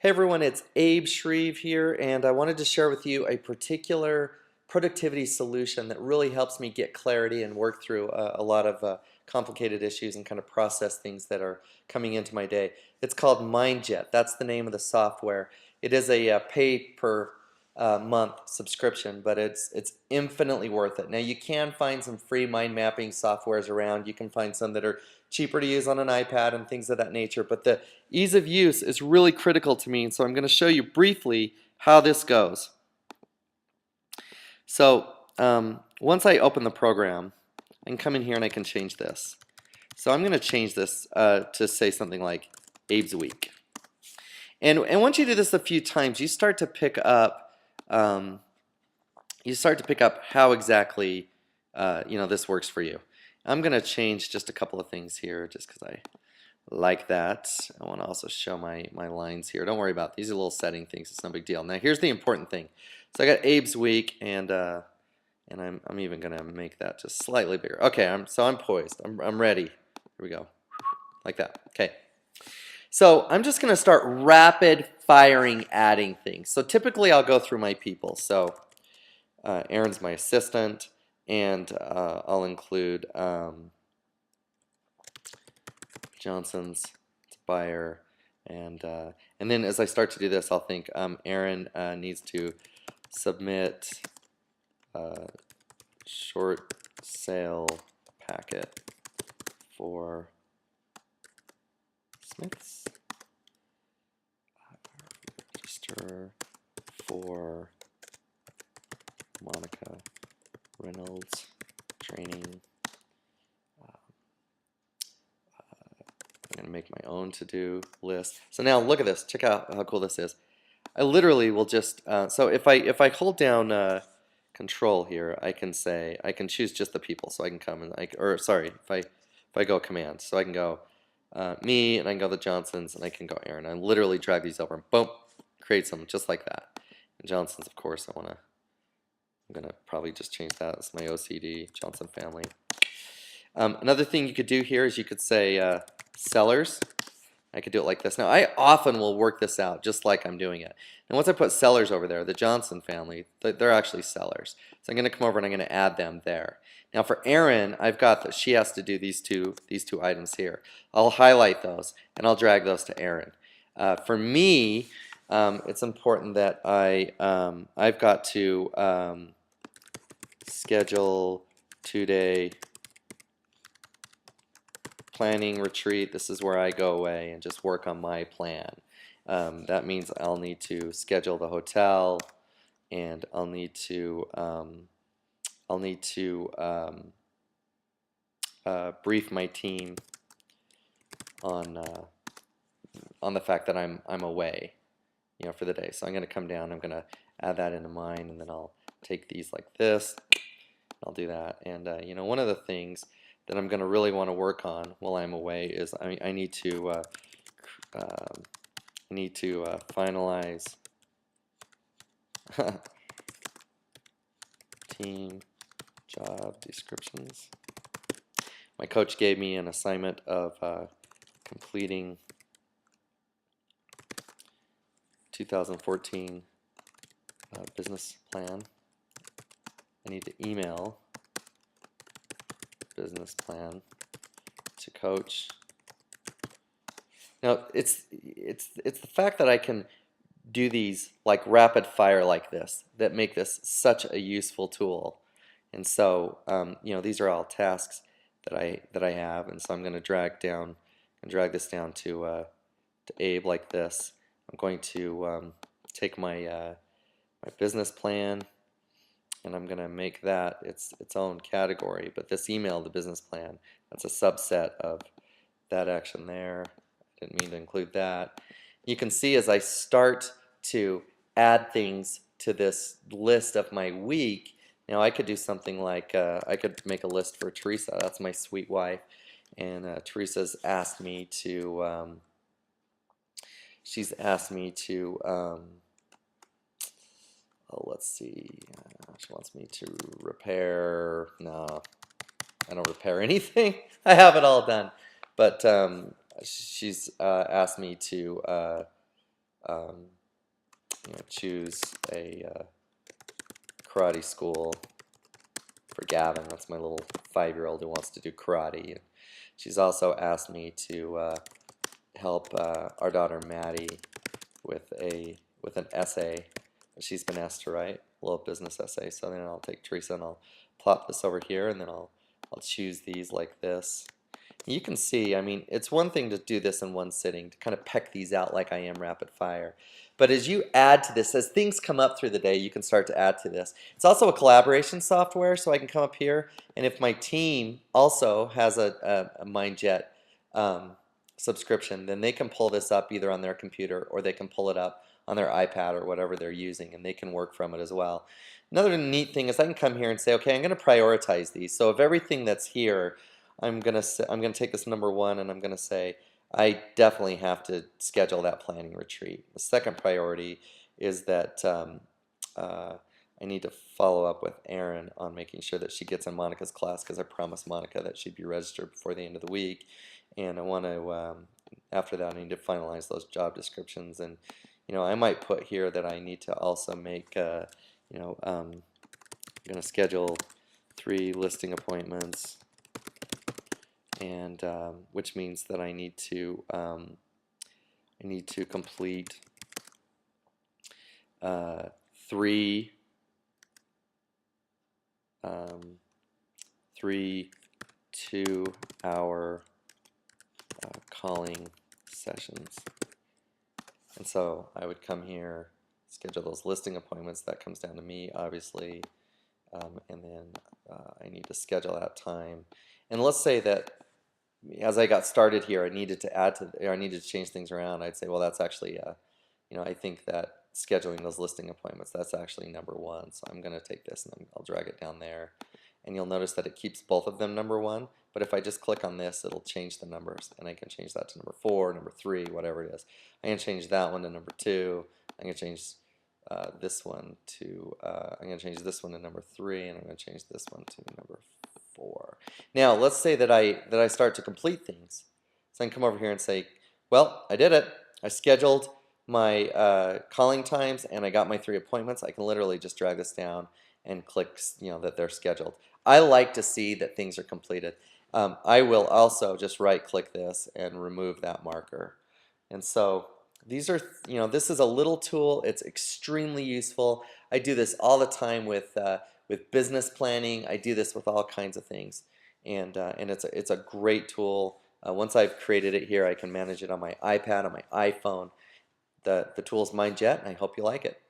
Hey everyone, it's Abe Shreve here, and I wanted to share with you a particular productivity solution that really helps me get clarity and work through a lot of complicated issues and kind of process things that are coming into my day. It's called Mindjet. That's the name of the software. It is a pay per month subscription, but it's infinitely worth it. Now you can find some free mind mapping softwares around. You can find some that are cheaper to use on an iPad and things of that nature, but the ease of use is really critical to me, and so I'm going to show you briefly how this goes. So once I open the program, I can come in here and I can change this. So I'm going to change this to say something like Abe's Week. And once you do this a few times, you start to pick up how exactly this works for you. I'm going to change just a couple of things here just because I like that. I want to also show my lines here. Don't worry about these are little setting things. It's no big deal. Now here's the important thing. So I got Abe's Week, and I'm even going to make that just slightly bigger. Okay, I'm poised. I'm ready. Here we go. Like that. Okay. So I'm just going to start rapid firing adding things. So typically I'll go through my people. So Aaron's my assistant, and I'll include Johnson's buyer, and then as I start to do this, I'll think Aaron needs to submit a short sale packet for Smith's, register for Monica Reynolds training. I'm going to make my own to-do list. So now look at this. Check out how cool this is. I literally will just, so if I hold down control here, I can choose just the people. So I can come and, if I go command, so I can go me, and I can go the Johnsons, and I can go Aaron. I literally drag these over and boom, creates them just like that. And Johnsons, of course, I'm going to probably just change that. That's my OCD, Johnson family. Another thing you could do here is you could say sellers. I could do it like this. Now, I often will work this out just like I'm doing it. And once I put sellers over there, the Johnson family, they're actually sellers. So I'm going to come over and I'm going to add them there. Now for Erin, I've got that she has to do these two items here. I'll highlight those and I'll drag those to Erin. For me, it's important that I've got to schedule 2-day planning retreat. This is where I go away and just work on my plan. That means I'll need to schedule the hotel, and I'll need to brief my team on the fact that I'm away, for the day. So I'm going to come down. I'm going to add that into mine, and then I'll take these like this. I'll do that. And one of the things that I'm going to really want to work on while I'm away is I need to finalize team job descriptions. My coach gave me an assignment of completing 2014 business plan. I need to email business plan to coach. Now it's the fact that I can do these like rapid fire like this that make this such a useful tool. And so these are all tasks that I have, and so I'm going to drag this down to Abe like this. I'm going to take my my business plan, and I'm going to make that its own category. But this email, the business plan, that's a subset of that action there. I didn't mean to include that. You can see as I start to add things to this list of my week, now I could do something like I could make a list for Teresa. That's my sweet wife, and Teresa's asked me to. She's asked me to. Oh, let's see. She wants me to repair. No, I don't repair anything. I have it all done. But she's asked me to choose a karate school for Gavin. That's my little 5-year-old who wants to do karate. And she's also asked me to help our daughter Maddie with an essay that she's been asked to write, a little business essay. So then I'll take Teresa and I'll plop this over here, and then I'll choose these like this. You can see, I mean, it's one thing to do this in one sitting, to kind of peck these out like I am rapid fire. But as you add to this, as things come up through the day, you can start to add to this. It's also a collaboration software, so I can come up here, and if my team also has a Mindjet subscription, then they can pull this up either on their computer or they can pull it up on their iPad or whatever they're using, and they can work from it as well. Another neat thing is I can come here and say, okay, I'm going to prioritize these. So of everything that's here, I'm gonna take this number 1 and I'm gonna say I definitely have to schedule that planning retreat. The second priority is that I need to follow up with Erin on making sure that she gets in Monica's class, because I promised Monica that she'd be registered before the end of the week, and I want to after that I need to finalize those job descriptions. And I might put here that I need to also make I'm gonna schedule 3 listing appointments, and which means that I need to complete 3 2-hour calling sessions. And so I would come here, schedule those listing appointments. That comes down to me, obviously, and then I need to schedule that time. And let's say that as I got started here, I needed to change things around. I'd say, well, that's actually, I think that scheduling those listing appointments, that's actually number 1. So I'm going to take this and I'll drag it down there. And you'll notice that it keeps both of them number 1. But if I just click on this, it'll change the numbers. And I can change that to number 4, number 3, whatever it is. I can change that one to number 2. I can change this one to, I'm going to change this one to number 3. And I'm going to change this one to number 4. Now, let's say that I start to complete things. So I can come over here and say, well, I did it. I scheduled my calling times and I got my 3 appointments. I can literally just drag this down and click, that they're scheduled. I like to see that things are completed. I will also just right-click this and remove that marker. And so these are, this is a little tool. It's extremely useful. I do this all the time with business planning. I do this with all kinds of things, and it's a great tool. Once I've created it here, I can manage it on my iPad, on my iPhone. The tool is Mindjet, and I hope you like it.